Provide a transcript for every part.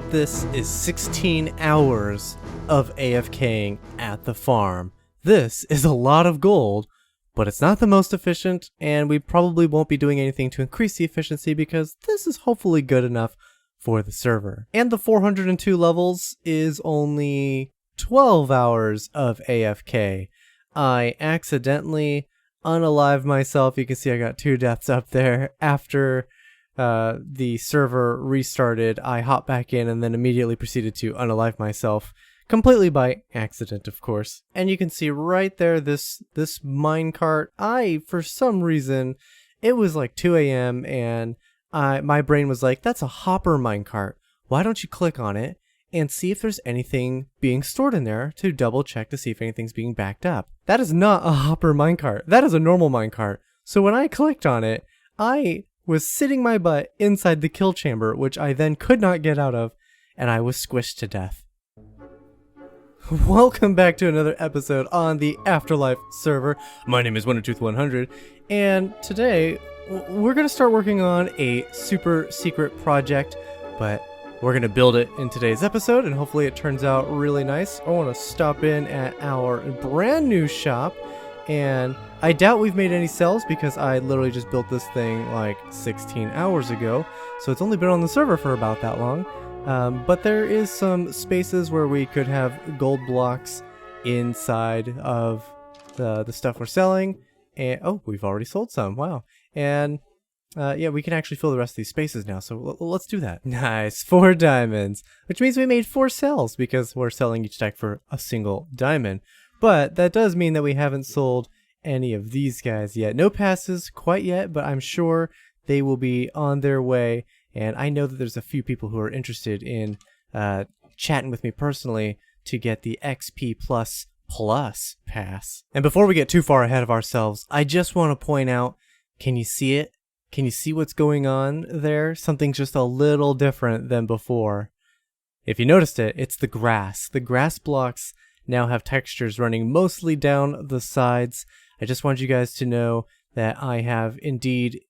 This is 16 hours of AFKing at the farm. This is a lot of gold, but it's not the most efficient, and we probably won't be doing anything to increase the efficiency because this is hopefully good enough for the server. And the 402 levels is only 12 hours of AFK. I accidentally unalived myself. You can see I got 2 deaths up there. After the server restarted, I hopped back in and then immediately proceeded to unalive myself. Completely by accident, of course. And you can see right there, this minecart, for some reason, it was like 2 a.m. and my brain was like, that's a hopper minecart. Why don't you click on it and see if there's anything being stored in there to double check to see if anything's being backed up. That is not a hopper minecart. That is a normal minecart. So when I clicked on it, I was sitting my butt inside the kill chamber, which I then could not get out of, and I was squished to death. Welcome back to another episode on the AfterLife server. My name is 1.15.2 and today we're going to start working on a super secret project, but we're going to build it in today's episode and hopefully it turns out really nice. I want to stop in at our brand new shop, and I doubt we've made any sales because I literally just built this thing like 16 hours ago, so it's only been on the server for about that long. But there is some spaces where we could have gold blocks inside of the stuff we're selling. And oh, we've already sold some. Wow. And yeah, we can actually fill the rest of these spaces now. So let's do that. Nice. 4 diamonds, which means we made 4 sales because we're selling each stack for a single diamond. But that does mean that we haven't sold any of these guys yet. No passes quite yet, but I'm sure they will be on their way. And I know that there's a few people who are interested in chatting with me personally to get the XP plus pass. And before we get too far ahead of ourselves, I just want to point out, can you see it? Can you see what's going on there? Something's just a little different than before. If you noticed it, it's the grass. The grass blocks now have textures running mostly down the sides. I just want you guys to know that I have indeed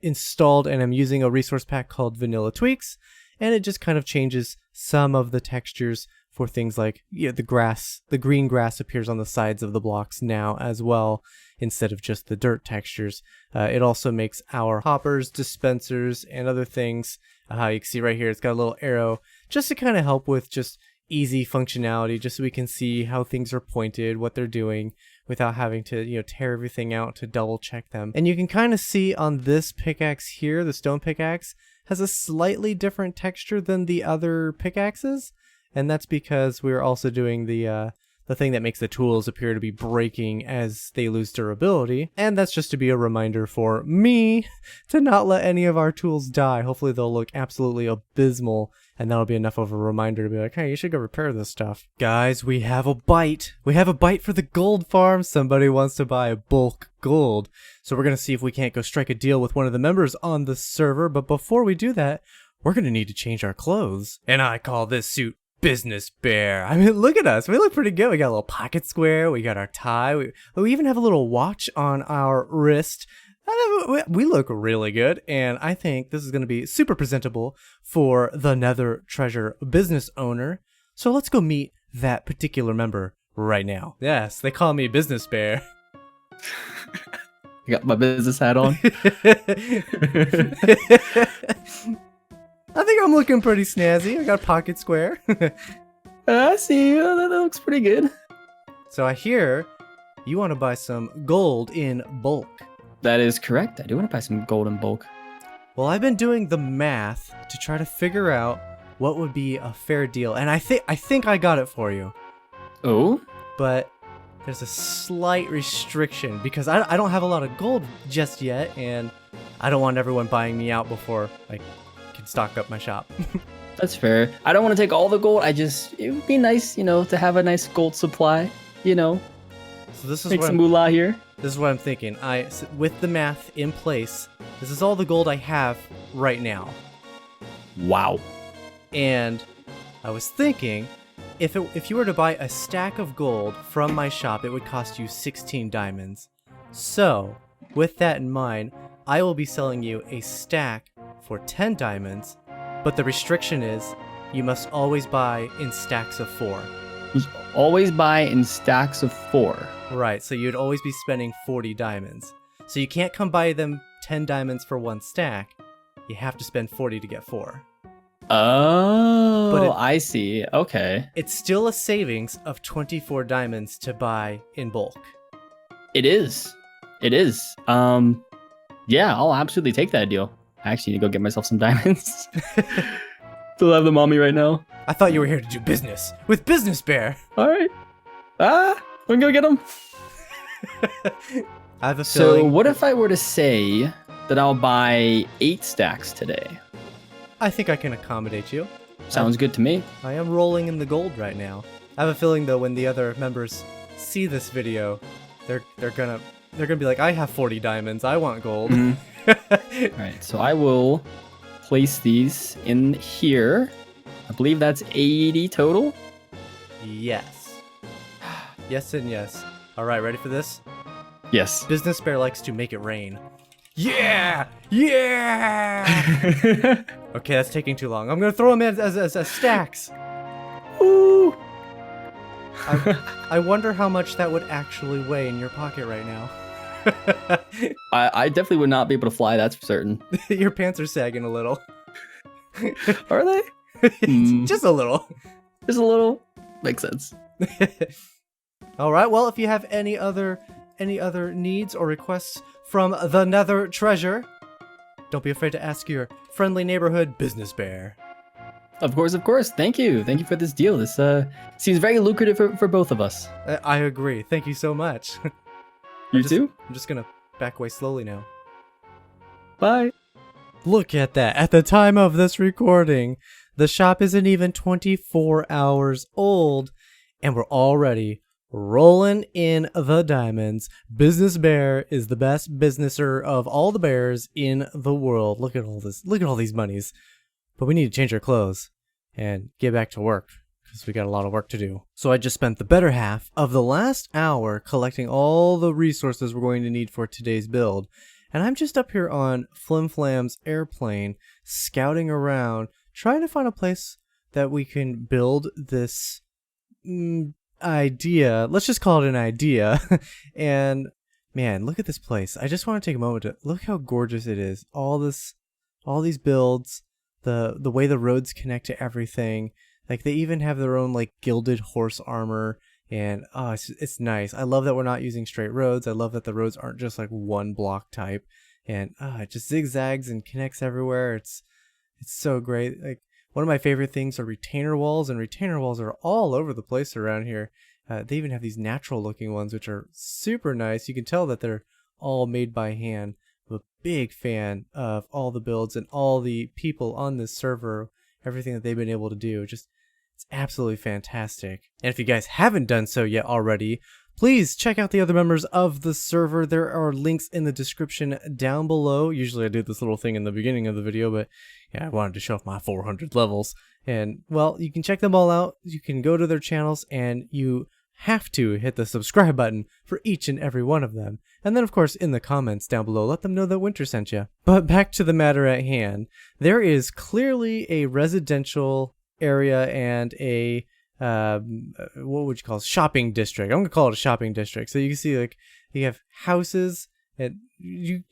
installed and I'm using a resource pack called Vanilla Tweaks, and it just kind of changes some of the textures for things like, yeah, the green grass appears on the sides of the blocks now as well instead of just the dirt textures. It also makes our hoppers, dispensers, and other things, you can see right here, it's got a little arrow just to kind of help with just easy functionality, just so we can see how things are pointed, what they're doing, without having to, tear everything out to double check them. And you can kind of see on this pickaxe here, the stone pickaxe has a slightly different texture than the other pickaxes, and that's because we're also doing the thing that makes the tools appear to be breaking as they lose durability. And that's just to be a reminder for me to not let any of our tools die. Hopefully they'll look absolutely abysmal, and that'll be enough of a reminder to be like, hey, you should go repair this stuff. Guys, we have a bite. We have a bite for the gold farm. Somebody wants to buy bulk gold. So we're going to see if we can't go strike a deal with one of the members on the server. But before we do that, we're going to need to change our clothes. And I call this suit Business Bear. I mean, look at us. We look pretty good. We got a little pocket square. We got our tie. We even have a little watch on our wrist. We look really good, and I think this is going to be super presentable for the Nether Treasure business owner. So let's go meet that particular member right now. Yes, they call me Business Bear. I got my business hat on. I think I'm looking pretty snazzy. I got a pocket square. I see you. That looks pretty good. So I hear you want to buy some gold in bulk. That is correct. I do want to buy some gold in bulk. Well, I've been doing the math to try to figure out what would be a fair deal, and I think I got it for you. Oh? But there's a slight restriction because I don't have a lot of gold just yet, and I don't want everyone buying me out before I can stock up my shop. That's fair. I don't want to take all the gold. It would be nice, to have a nice gold supply, So this is make some moolah here. This is what I'm thinking. With the math in place, this is all the gold I have right now. Wow. And I was thinking, if you were to buy a stack of gold from my shop, it would cost you 16 diamonds. So, with that in mind, I will be selling you a stack for 10 diamonds, but the restriction is you must always buy in stacks of 4. Always buy in stacks of 4. Right, so you'd always be spending 40 diamonds. So you can't come buy them 10 diamonds for 1 stack. You have to spend 40 to get 4. Oh, But I see. Okay. It's still a savings of 24 diamonds to buy in bulk. It is. It is. Yeah, I'll absolutely take that deal. I actually need to go get myself some diamonds. Still have them on me right now. I thought you were here to do business with Business Bear. All right. I'm gonna get them. I have a So feeling. what if I were to say that I'll buy 8 stacks today? I think I can accommodate you. Sounds good to me. I am rolling in the gold right now. I have a feeling though when the other members see this video, they're gonna be like, I have 40 diamonds. I want gold. All right, so I will place these in here. I believe that's 80 total. Yes. Yes and yes. All right, ready for this? Yes. Business Bear likes to make it rain. Yeah! Yeah! Okay, that's taking too long. I'm gonna throw them in as stacks. Ooh. I wonder how much that would actually weigh in your pocket right now. I definitely would not be able to fly, that's for certain. Your pants are sagging a little. Are they? Just a little. Just a little. Makes sense. All right. Well, if you have any other needs or requests from the Nether Treasure, don't be afraid to ask your friendly neighborhood Business Bear. Of course. Thank you for this deal. This seems very lucrative for both of us. I agree. Thank you so much. You too? I'm just gonna back away slowly now. Bye. Look at that. At the time of this recording, the shop isn't even 24 hours old, and we're already rolling in the diamonds. Business Bear is the best businesser of all the bears in the world. Look at all this. Look at all these monies. But we need to change our clothes and get back to work because we got a lot of work to do. So I just spent the better half of the last hour collecting all the resources we're going to need for today's build. And I'm just up here on Flim Flam's airplane, scouting around, trying to find a place that we can build this idea. Let's just call it an idea. And man, look at this place. I just want to take a moment to look how gorgeous it is. All these builds, the way the roads connect to everything. Like they even have their own like gilded horse armor. And it's nice. I love that we're not using straight roads. I love that the roads aren't just like one block type, and it just zigzags and connects everywhere. It's so great. Like one of my favorite things are retainer walls, and retainer walls are all over the place around here. They even have these natural looking ones, which are super nice. You can tell that they're all made by hand. I'm a big fan of all the builds and all the people on this server, everything that they've been able to do. It's absolutely fantastic. And if you guys haven't done so yet already, please check out the other members of the server. There are links in the description down below. Usually I do this little thing in the beginning of the video, but yeah, I wanted to show off my 400 levels. And well, you can check them all out. You can go to their channels, and you have to hit the subscribe button for each and every one of them. And then of course in the comments down below, let them know that Winter sent you. But back to the matter at hand. There is clearly a residential area and a what would you call it? Shopping district. I'm gonna call it a shopping district. So you can see like you have houses, and you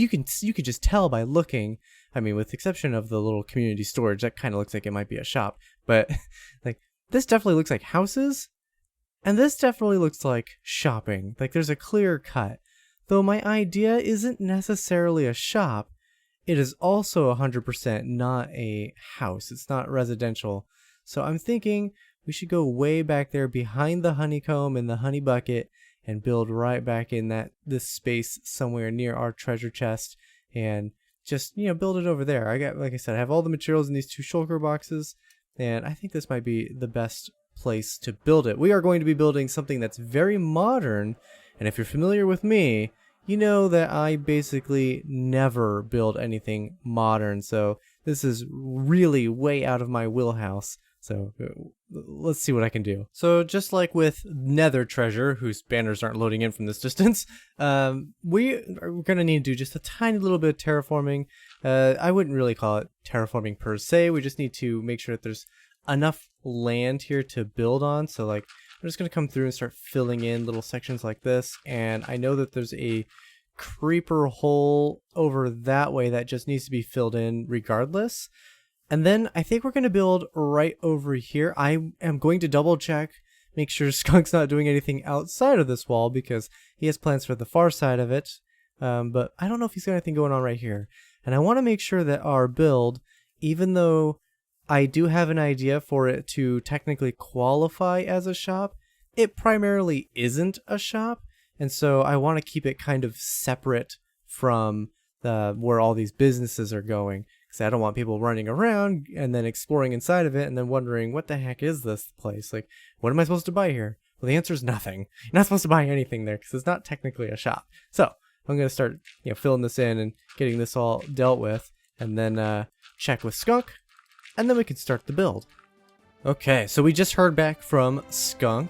can just tell by looking. I mean, with the exception of the little community storage, that kind of looks like it might be a shop. But like this definitely looks like houses, and this definitely looks like shopping. Like there's a clear cut. Though my idea isn't necessarily a shop, it is also 100% not a house. It's not residential. So I'm thinking we should go way back there behind the honeycomb and the honey bucket and build right back in this space somewhere near our treasure chest, and just, build it over there. Like I said, I have all the materials in these 2 shulker boxes, and I think this might be the best place to build it. We are going to be building something that's very modern, and if you're familiar with me, you know that I basically never build anything modern, so this is really way out of my wheelhouse. So let's see what I can do. So just like with Nether Treasure, whose banners aren't loading in from this distance, we are going to need to do just a tiny little bit of terraforming. I wouldn't really call it terraforming per se. We just need to make sure that there's enough land here to build on. So like I'm just going to come through and start filling in little sections like this. And I know that there's a creeper hole over that way that just needs to be filled in regardless. And then I think we're going to build right over here. I am going to double check, make sure Skunk's not doing anything outside of this wall because he has plans for the far side of it. But I don't know if he's got anything going on right here. And I want to make sure that our build, even though I do have an idea for it to technically qualify as a shop, it primarily isn't a shop. And so I want to keep it kind of separate from where all these businesses are going. Because I don't want people running around and then exploring inside of it and then wondering, what the heck is this place? Like, what am I supposed to buy here? Well, the answer is nothing. You're not supposed to buy anything there because it's not technically a shop. So I'm going to start filling this in and getting this all dealt with. And then check with Skunk. And then we can start the build. Okay, so we just heard back from Skunk.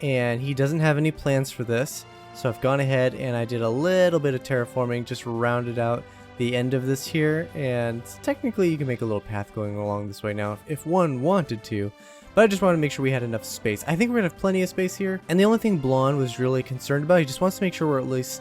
And he doesn't have any plans for this. So I've gone ahead and I did a little bit of terraforming, just rounded out the end of this here. And technically you can make a little path going along this way now if one wanted to. But I just wanted to make sure we had enough space. I think we're going to have plenty of space here. And the only thing Blonde was really concerned about, he just wants to make sure we're at least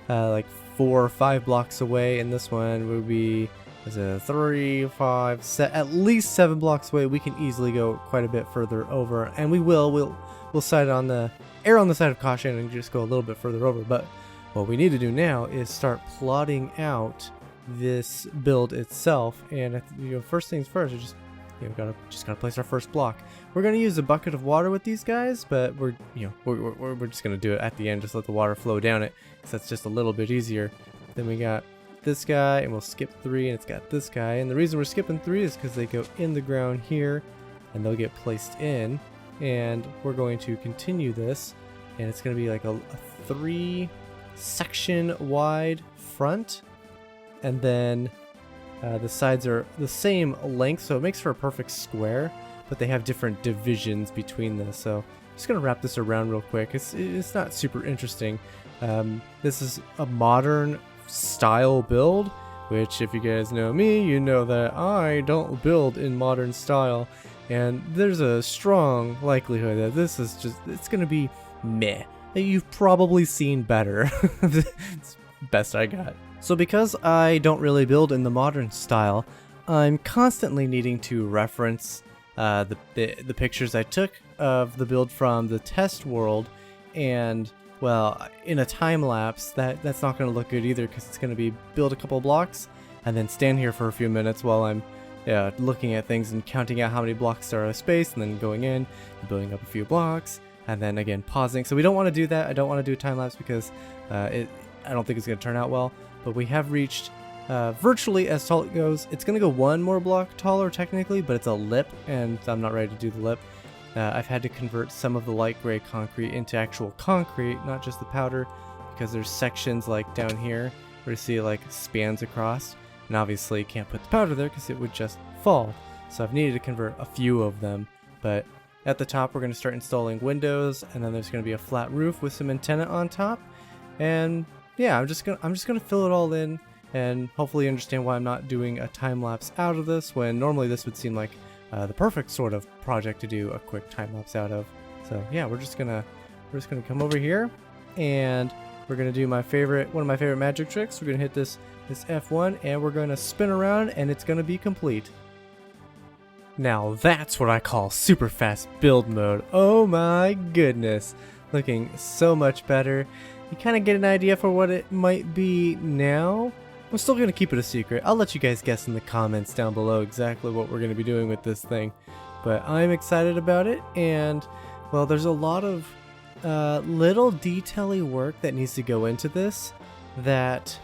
like 4 or 5 blocks away. And this one would be 3, 5, at least 7 blocks away. We can easily go quite a bit further over. And we'll side on the err on the side of caution and just go a little bit further over. But what we need to do now is start plotting out this build itself. And first things first, we gotta place our first block. We're gonna use a bucket of water with these guys, but we're just gonna do it at the end. Just let the water flow down it, because that's just a little bit easier. Then we got this guy, and we'll skip 3, and it's got this guy. And the reason we're skipping 3 is because they go in the ground here, and they'll get placed in. And we're going to continue this, and it's going to be like a 3 section wide front, and then the sides are the same length, so it makes for a perfect square, but they have different divisions between this. So I'm just going to wrap this around real quick. It's not super interesting. This is a modern style build, which if you guys know me, you know that I don't build in modern style. And there's a strong likelihood that this is it's going to be meh. You've probably seen better. It's best I got. So because I don't really build in the modern style, I'm constantly needing to reference the pictures I took of the build from the test world. And, well, in a time lapse, that's not going to look good either, because it's going to be build a couple blocks and then stand here for a few minutes while I'm looking at things and counting out how many blocks there are of space, and then going in and building up a few blocks, and then again pausing. So we don't want to do that. I don't want to do a time lapse because I don't think it's going to turn out well. But we have reached virtually as tall it goes. It's going to go 1 more block taller technically, but it's a lip, and I'm not ready to do the lip. I've had to convert some of the light gray concrete into actual concrete, not just the powder, because there's sections like down here where you see it like spans across. And obviously can't put the powder there because it would just fall. So I've needed to convert a few of them. But at the top we're going to start installing windows, and then there's going to be a flat roof with some antenna on top. And yeah, I'm just gonna fill it all in, and hopefully understand why I'm not doing a time lapse out of this, when normally this would seem like the perfect sort of project to do a quick time lapse out of. So yeah, we're just gonna come over here, and we're gonna do one of my favorite magic tricks. We're gonna hit this F1, and we're gonna spin around, and it's gonna be complete. Now that's what I call super fast build mode. Oh my goodness, looking so much better. You kind of get an idea for what it might be now. I'm still gonna keep it a secret. I'll let you guys guess in the comments down below exactly what we're gonna be doing with this thing. But I'm excited about it, and well, there's a lot of little detail-y work that needs to go into this that,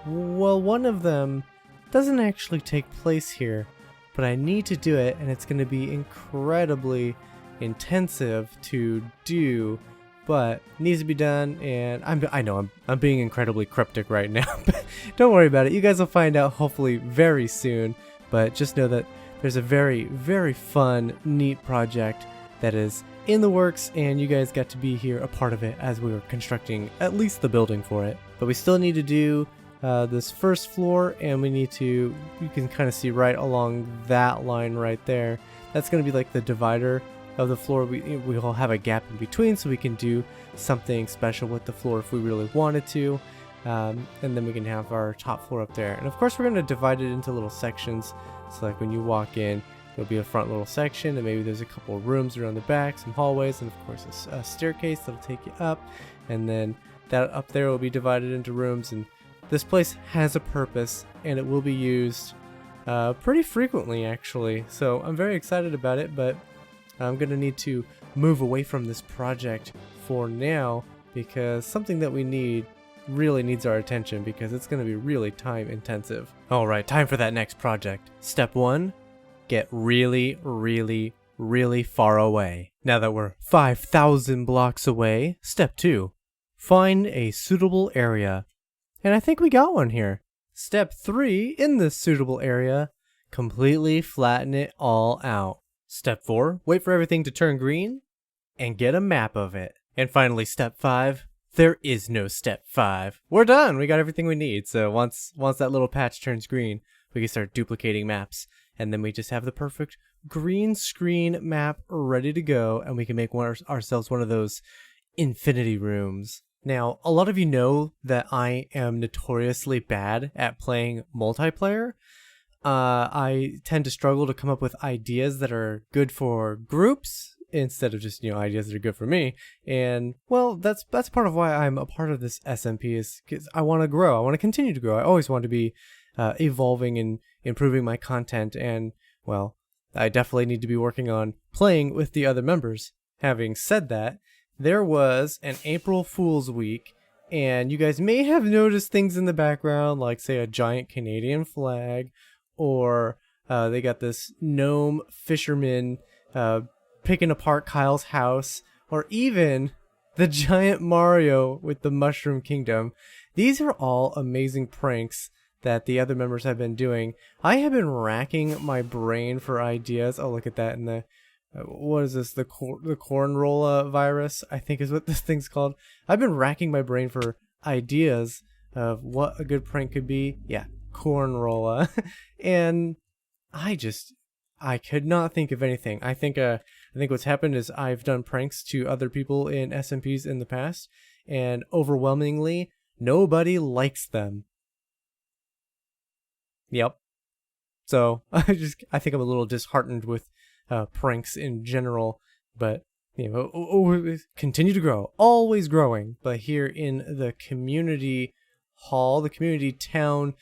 well, one of them doesn't actually take place here, but I need to do it, and it's going to be incredibly intensive to do, but needs to be done. And I know I'm being incredibly cryptic right now, but don't worry about it. You guys will find out hopefully very soon. But just know that there's a very, very fun, neat project that is in the works, and you guys got to be here a part of it as we were constructing at least the building for it. But we still need to do this first floor, and we need to, you can kind of see right along that line right there. That's going to be like the divider of the floor. We'll have a gap in between so we can do something special with the floor if we really wanted to. And then we can have our top floor up there. And of course, we're going to divide it into little sections. So like when you walk in, there'll be a front little section, and maybe there's a couple of rooms around the back, some hallways, and of course a staircase that'll take you up. And then that up there will be divided into rooms. And this place has a purpose, and it will be used pretty frequently, actually. So I'm very excited about it, but I'm going to need to move away from this project for now, because something that we need really needs our attention, because it's going to be really time intensive. Alright, time for that next project. Step 1, get really, really, really far away. Now that we're 5,000 blocks away, step 2, find a suitable area. And I think we got one here. Step 3, in this suitable area, completely flatten it all out. Step 4, wait for everything to turn green and get a map of it. And finally, step 5, there is no step 5. We're done. We got everything we need. So once that little patch turns green, we can start duplicating maps. And then we just have the perfect green screen map ready to go, and we can make ourselves one of those infinity rooms. Now, a lot of you know that I am notoriously bad at playing multiplayer. I tend to struggle to come up with ideas that are good for groups instead of just, ideas that are good for me. And, well, that's part of why I'm a part of this SMP, is because I want to grow. I want to continue to grow. I always want to be evolving and improving my content. And, well, I definitely need to be working on playing with the other members. Having said that, there was an April Fool's Week, and you guys may have noticed things in the background, like, say, a giant Canadian flag, or they got this gnome fisherman picking apart Kyle's house, or even the giant Mario with the Mushroom Kingdom. These are all amazing pranks that the other members have been doing. I have been racking my brain for ideas. Oh, look at that in the... what is this? The cornrolla virus, I think is what this thing's called. I've been racking my brain for ideas of what a good prank could be. Yeah, cornrolla. And I could not think of anything. I think what's happened is I've done pranks to other people in SMPs in the past, and overwhelmingly, nobody likes them. Yep. So I think I'm a little disheartened with pranks in general, but continue to grow, always growing. But here in the community hall, the community town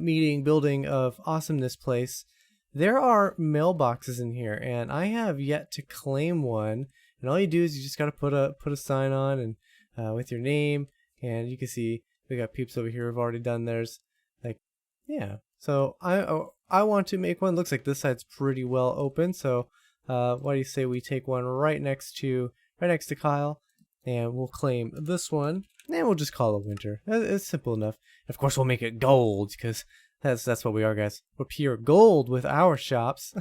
meeting building of awesomeness place, there are mailboxes in here, and I have yet to claim one. And all you do is you just gotta put a sign on, and with your name, and you can see we got peeps over here who've already done theirs. Like, yeah. So I want to make one. Looks like this side's pretty well open. So why do you say we take one right next to Kyle, and we'll claim this one, and we'll just call it winter. It's simple enough. Of course, we'll make it gold, because that's what we are, guys. We're pure gold with our shops.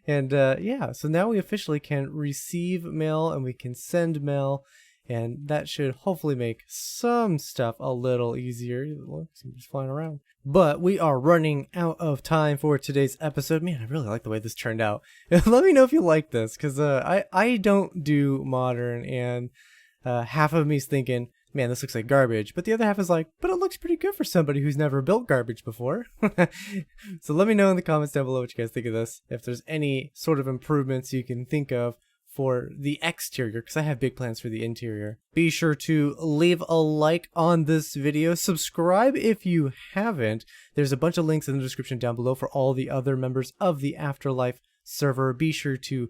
And yeah, so now we officially can receive mail, and we can send mail. And that should hopefully make some stuff a little easier. Look, somebody's flying around. But we are running out of time for today's episode. Man, I really like the way this turned out. Let me know if you like this, because I don't do modern, and half of me's thinking, man, this looks like garbage. But the other half is like, but it looks pretty good for somebody who's never built garbage before. So let me know in the comments down below what you guys think of this. If there's any sort of improvements you can think of for the exterior, because I have big plans for the interior. Be sure to leave a like on this video. Subscribe if you haven't. There's a bunch of links in the description down below for all the other members of the AfterLife server. Be sure to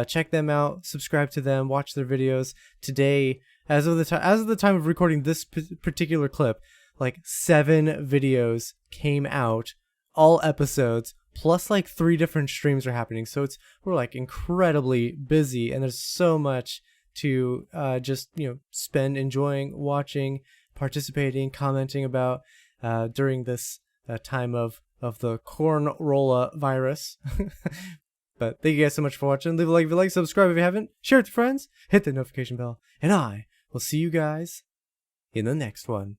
check them out, subscribe to them, watch their videos. Today, as of the time of recording this particular clip, like 7 videos came out, all episodes, plus like 3 different streams are happening. So we're like incredibly busy, and there's so much to just spend enjoying, watching, participating, commenting about during this time of the cornrolla virus. But thank you guys so much for watching. Leave a like if you like, subscribe if you haven't, share it with friends, hit the notification bell, and I will see you guys in the next one.